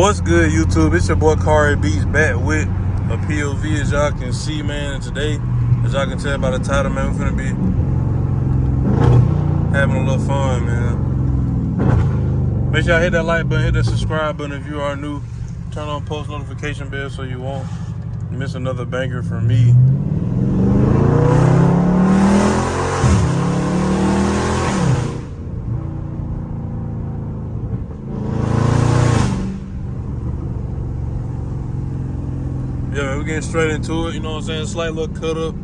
What's good, YouTube? It's your boy Cari Beats back with a POV, as y'all can see, man. And today, as y'all can tell by the title, man, we're finna be having a little fun, man. Make sure y'all hit that like button, hit that subscribe button if you are new. Turn on post notification bell so you won't miss another banger from me. Yeah, man, we're getting straight into it, you know what I'm saying? Slight little cut up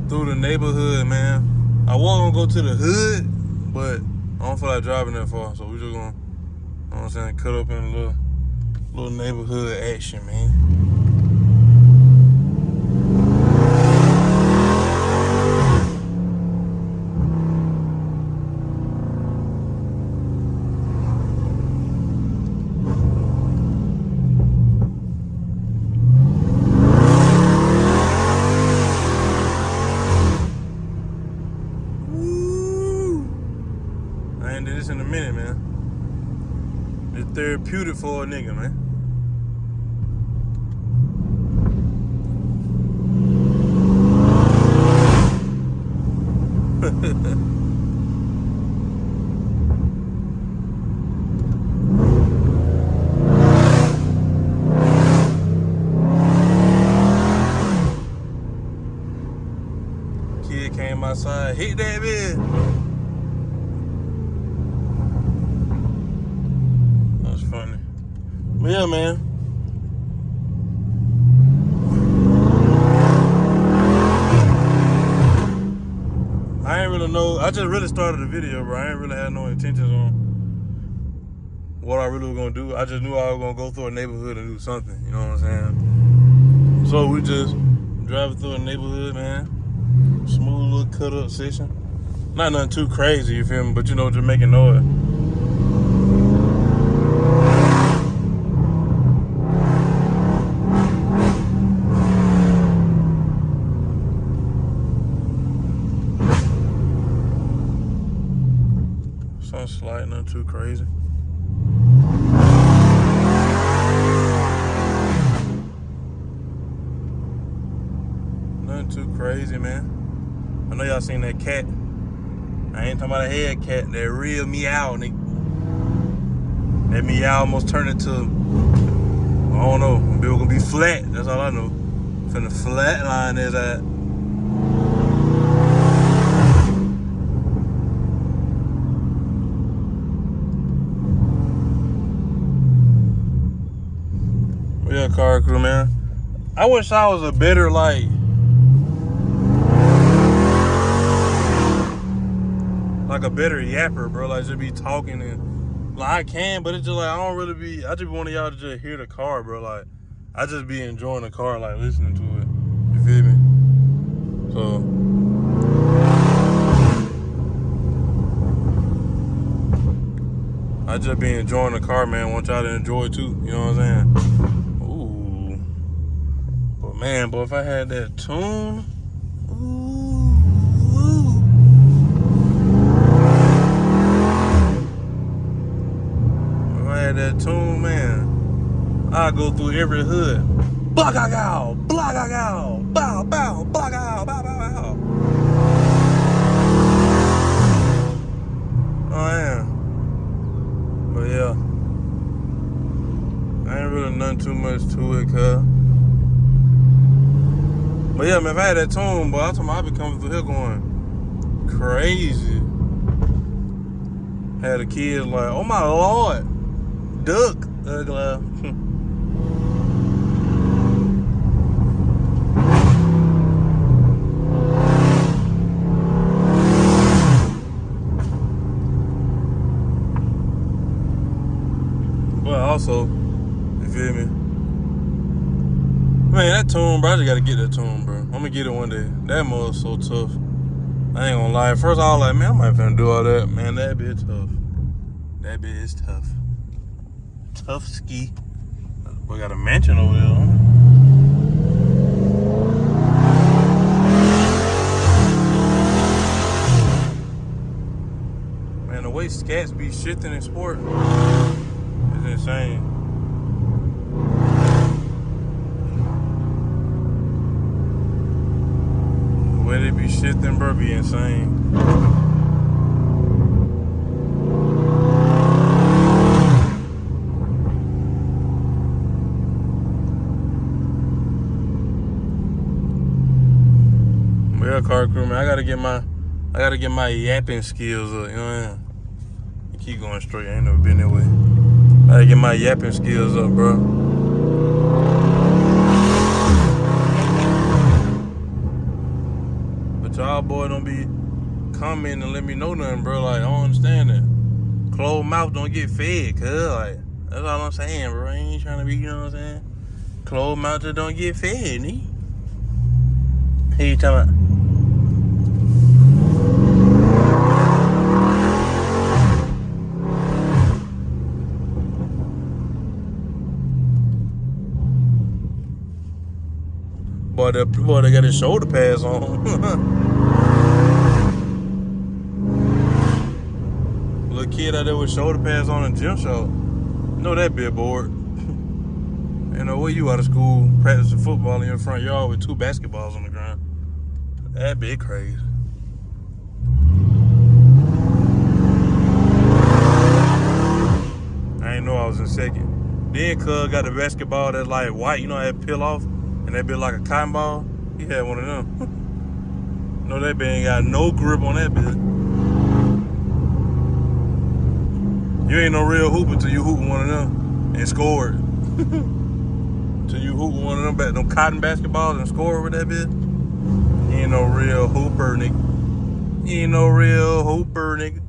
through the neighborhood, man. I was gonna go to the hood, but I don't feel like driving that far, so we're just gonna, you know what I'm saying, cut up in a little neighborhood action, man. I ain't did this in a minute, man. It's therapeutic for a nigga, man. Kid came outside, hit that bitch. Funny. But yeah, man. I ain't really know. I just really started the video, bro. I ain't really had no intentions on what I really was gonna do. I just knew I was gonna go through a neighborhood and do something. You know what I'm saying? So we just driving through a neighborhood, man. Smooth little cut up session. Not nothing too crazy, you feel me? But you know, just making noise. Something slight, nothing too crazy. Nothing too crazy, man. I know y'all seen that cat. I ain't talking about a head cat. That real meow, nigga. That meow almost turned into, I don't know. Bill gonna be flat. That's all I know. Finna flat line his ass. Yeah, car crew, man. I wish I was a better, like a better yapper, bro. Like, just be talking and, like, I can, but it's just like, I don't really be, I just want y'all to just hear the car, bro. Like, I just be enjoying the car, like, listening to it. You feel me? So, I just be enjoying the car, man. Want y'all to enjoy it too. You know what I'm saying? Man, boy, if I had that tune, if I had that tune, man, I'd go through every hood. Blah-ga-gow, blah-ga-gow, bow, blah-ga-gow, bow, bow, bow. Oh, yeah. But, yeah. I ain't really nothing too much to it, cuz. But yeah, man, if I had that tune, boy, I told me I'd be coming through here going crazy. Had the kids like, oh my Lord, duck. But also, you feel me? Man, that tune, bro, I just gotta get that tune, bro. I'm gonna get it one day. That mother's so tough. I ain't gonna lie. First, I was like, man, I might finna do all that. Man, that bitch tough. That bitch is tough. Tough ski. We got a mansion over there, huh? Man, the way scats be shifting in sport is insane. shifting, bro, be insane. Yeah, car crew, man, I gotta get my yapping skills up, you know what I mean? You keep going straight, I ain't never been that way. I gotta get my yapping skills up, bro. But y'all boy don't be commenting and let me know nothing, bro. Like, I don't understand that. Closed mouth don't get fed, cuz, like, that's all I'm saying, bro. I ain't trying to be, you know what I'm saying? Closed mouth just don't get fed, nigga. Hey, you talking about? Boy, they got his shoulder pads on. Little kid out there with shoulder pads on in gym shop. You know that bit bored. You know, where you out of school practicing football in your front yard with 2 basketballs on the ground. That bit crazy. I ain't know I was in second. Then cuz got the basketball that's like white, you know, that peel off, and that bit like a cotton ball. He had one of them. No, that bit ain't got no grip on that bit. You ain't no real hooper till you hoop one of them and scored. Till you hoop one of them cotton basketballs and score with that bit. You ain't no real hooper, nigga. You ain't no real hooper, nigga.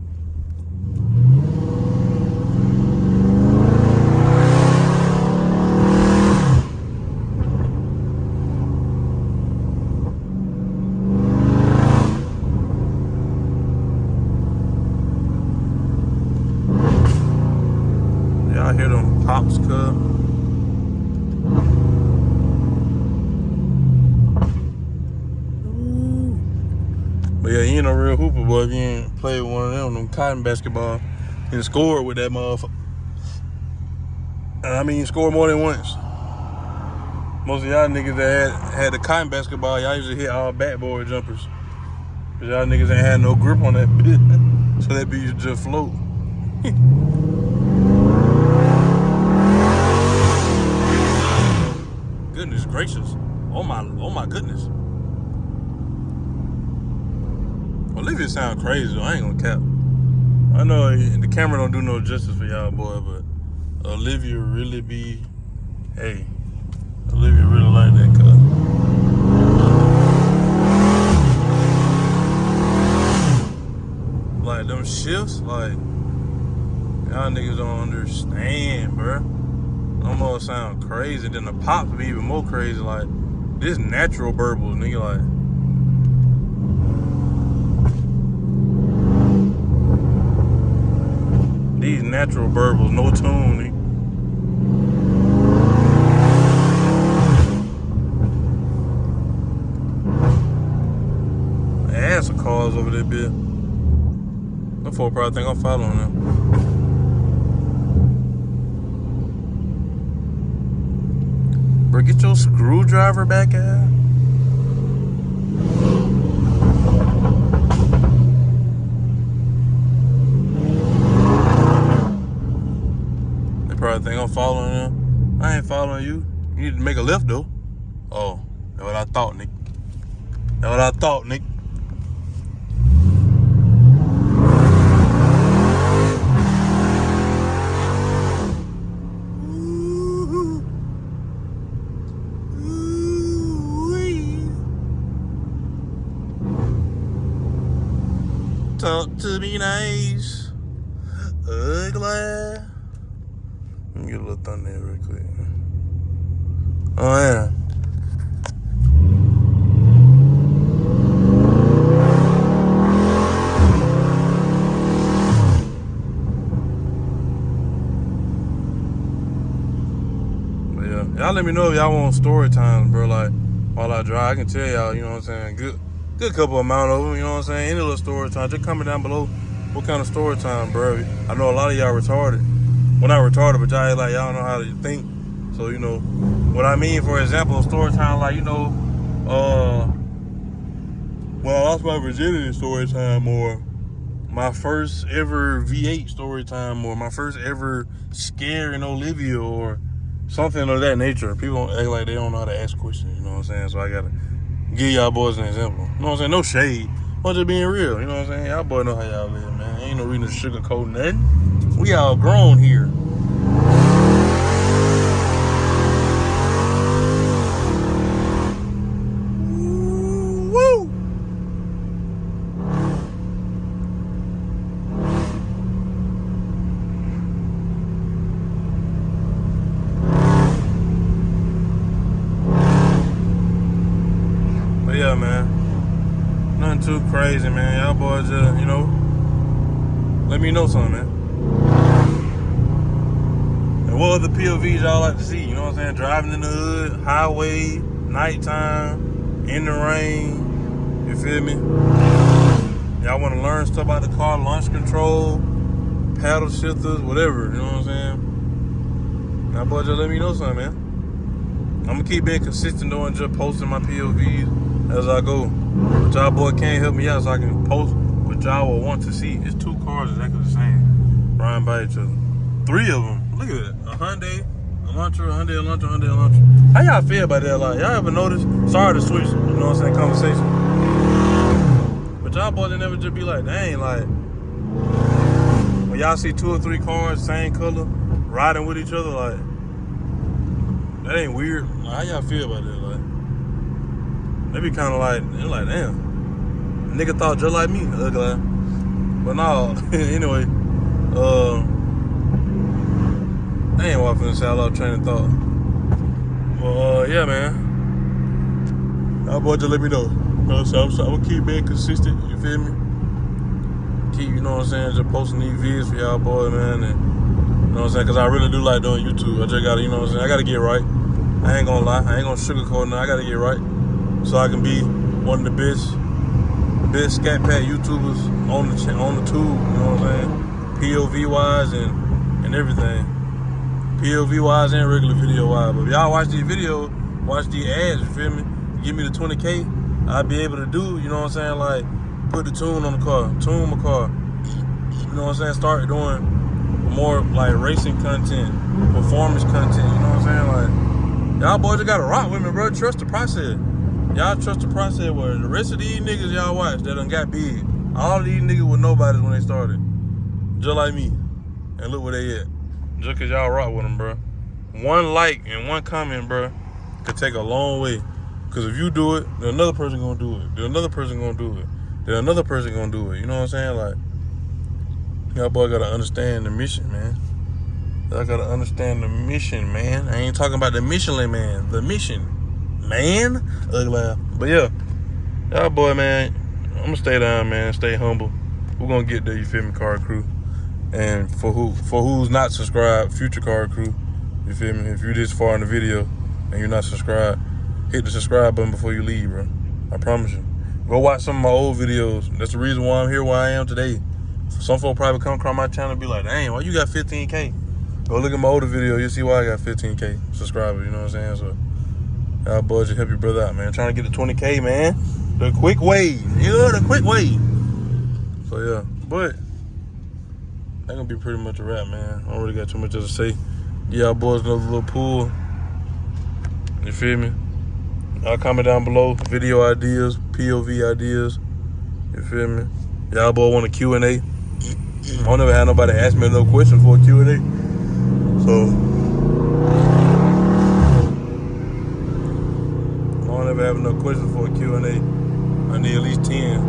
Y'all hear them pops, cuz. But yeah, you ain't no real hooper, boy, if you ain't played with one of them cotton basketball and scored with that motherfucker. And I mean, scored more than once. Most of y'all niggas that had the cotton basketball, y'all usually hit all backboard jumpers. Cause y'all niggas ain't had no grip on that bit. So that bit just float. Goodness gracious. Oh my goodness. Olivia sound crazy though, I ain't gonna cap. I know the camera don't do no justice for y'all boy, but Olivia really be, hey, Olivia really like that cut. Like them shifts, like, y'all niggas don't understand, bruh. Almost sound crazy, then the pops be even more crazy, like, this natural burbles, nigga, like. These natural burbles, no tune, nigga. Ass of cars over there, bitch. Them folk probably think I'm following them. Bro, get your screwdriver back out. They probably think I'm following them. I ain't following you. You need to make a left, though. Oh, that's what I thought, Nick. That's what I thought, Nick. Talk to me nice, ugly. Let me get a little thunder here real quick. Oh yeah. But yeah, y'all let me know if y'all want story times, bro. Like while I drive, I can tell y'all, you know what I'm saying, good couple amount of them, you know what I'm saying? Any little story time, just comment down below what kind of story time, bro. I know a lot of y'all retarded. Well, not retarded, but y'all like, y'all know how to think. So, you know, what I mean, for example, story time, like, you know, When I lost my virginity story time, or my first ever V8 story time, or my first ever scare in Olivia, or something of that nature. People act like they don't know how to ask questions, you know what I'm saying? So I gotta give y'all boys an example. You know what I'm saying? No shade. I'm just being real, you know what I'm saying? Y'all boys know how y'all live, man. Ain't no reason to sugarcoat nothing. We all grown here. Woo! But yeah, man. Nothing too crazy, man. Y'all boys just, you know, let me know something, man. And what other POVs y'all like to see? You know what I'm saying? Driving in the hood, highway, nighttime, in the rain. You feel me? Y'all want to learn stuff about the car, launch control, paddle shifters, whatever. You know what I'm saying? Y'all boys just let me know something, man. I'm going to keep being consistent though and just posting my POVs as I go. But y'all boy can't help me out so I can post what y'all will want to see. It's two cars exactly the same, riding by each other. Three of them. Look at that. A Hyundai, a Elantra, a Hyundai, Elantra, Hyundai, Elantra. How y'all feel about that? Like, y'all ever notice? Sorry to switch, you know what I'm saying, conversation. But y'all boys never just be like, dang, like, when y'all see 2 or 3 cars, same color, riding with each other, like, that ain't weird. Like, how y'all feel about that? Like, they be kind of like, they're like, damn, nigga thought just like me, ugly. But no, anyway, I ain't walking in I lost train of thought. Well, yeah, man. Y'all boy just let me know. So I'm gonna keep being consistent, you feel me? Keep, you know what I'm saying, just posting these videos for y'all boys, man. And, you know what I'm saying? Because I really do like doing YouTube. I just gotta, you know what I'm saying? I gotta get right. I ain't gonna lie. I ain't gonna sugarcoat nothing. I gotta get right. So I can be one of the best Scatpack YouTubers on the tube, you know what I'm saying? POV wise and everything. POV wise and regular video wise. But if y'all watch these videos, watch these ads, you feel me? Give me the 20K, I'll be able to do, you know what I'm saying, like put the tune on the car, tune my car. You know what I'm saying? Start doing more like racing content, performance content, you know what I'm saying? Like, y'all boys just gotta rock with me, bro. Trust the process. Y'all trust the process where the rest of these niggas y'all watch that done got big. All of these niggas were nobodies when they started. Just like me. And look where they at. Just cause y'all rock with them, bro. One like and one comment, bro, could take a long way. Cause if you do it, then another person gonna do it. Then another person gonna do it. Then another person gonna do it. You know what I'm saying? Like, y'all boy gotta understand the mission, man. Y'all gotta understand the mission, man. I ain't talking about the Michelin man. The mission, man. Ugly. But yeah, y'all boy, man, I'm gonna stay down, man. Stay humble. We're gonna get there, you feel me, Car Crew. And for who's not subscribed, future Car Crew, you feel me? If you're this far in the video and you're not subscribed, hit the subscribe button before you leave, bro. I promise you. Go watch some of my old videos. That's the reason why I'm here, where I am today. Some folks probably come across my channel and be like, dang, why you got 15K? Go look at my older video, you'll see why I got 15K subscribers, you know what I'm saying? So, y'all boys just help your brother out, man. Trying to get to 20K, man. The quick way. Yeah, the quick way. So, yeah. But that gonna be pretty much a wrap, man. I don't really got too much else to say. Y'all boys another little pool. You feel me? Y'all comment down below. Video ideas, POV ideas. You feel me? Y'all boy want a Q&A. I don't never had nobody ask me no question for a Q&A. So I don't ever have no questions for a Q&A. I need at least 10.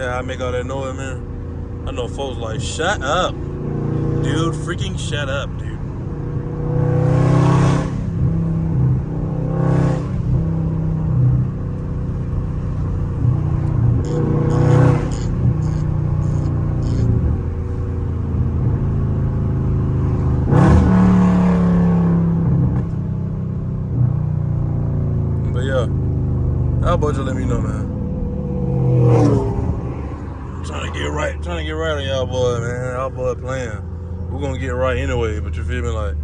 I make all that noise, man. I know folks like, shut up. Dude, freaking shut up, dude. But yeah, y'all boys just let me know, man. Trying to get right on y'all boy, man. Y'all boy playing. We're gonna get right anyway, but you feel me? Like,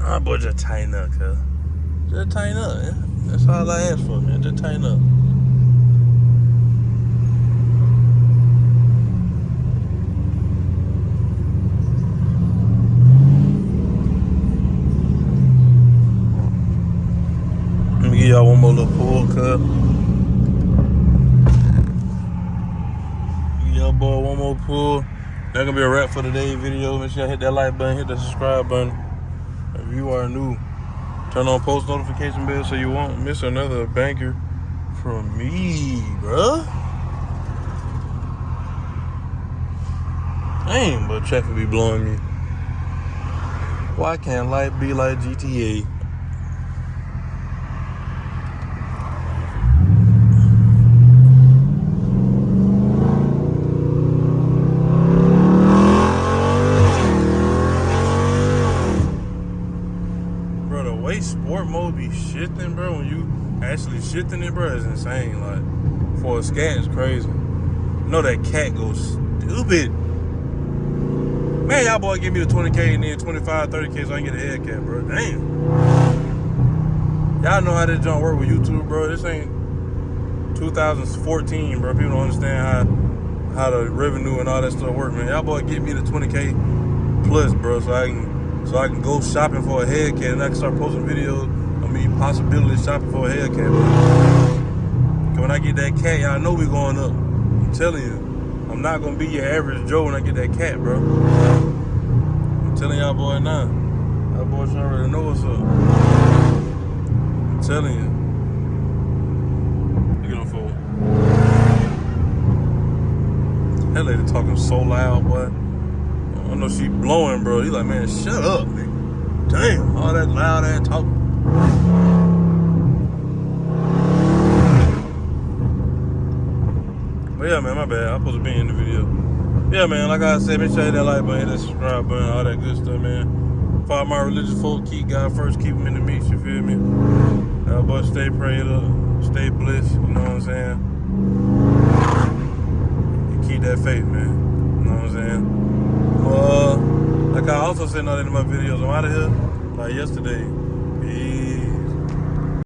our boy just tighten up, cuz. Just tighten up, man. That's all I ask for, man. Just tighten up. Let me give y'all one more little pull, cuz. Give y'all boy one more pull. That's gonna be a wrap for today's video. Make sure y'all hit that like button, hit that subscribe button. If you are new, turn on post notification bell so you won't miss another banker from me, bruh. Dang, but traffic be blowing me. Why can't life be like GTA? Bro, the way sport mode be shifting, bro, when you actually shifting it, bro, is insane. Like, for a scat, it's crazy. You know that cat goes stupid. Man, y'all boy give me the 20K and then 25, 30K so I can get a head cap, bro. Damn. Y'all know how this junk work with YouTube, bro. This ain't 2014, bro. People don't understand how the revenue and all that stuff work, man. Y'all boy give me the 20K plus, bro, so I can go shopping for a head cap and I can start posting videos of me possibly shopping for a head cap, bro. Cause when I get that cat, y'all know we going up. I'm telling you. I'm not gonna be your average Joe when I get that cat, bro. I'm telling y'all boy now. Y'all boys already know what's up. I'm telling you. Look at them fool. That lady talking so loud, boy. I know she blowing, bro. He like, man, shut up, nigga. Damn, all that loud ass talking. But yeah, man, my bad. I'm supposed to be in the video. Yeah, man, like I said, make sure you hit that like button, hit that subscribe button, all that good stuff, man. Follow my religious folk, keep God first, keep him in the mix, you feel me? But stay prayed up, stay blessed, you know what I'm saying? And keep that faith, man. You know what I'm saying? Like I also said in all in my videos, I'm out of here, like yesterday.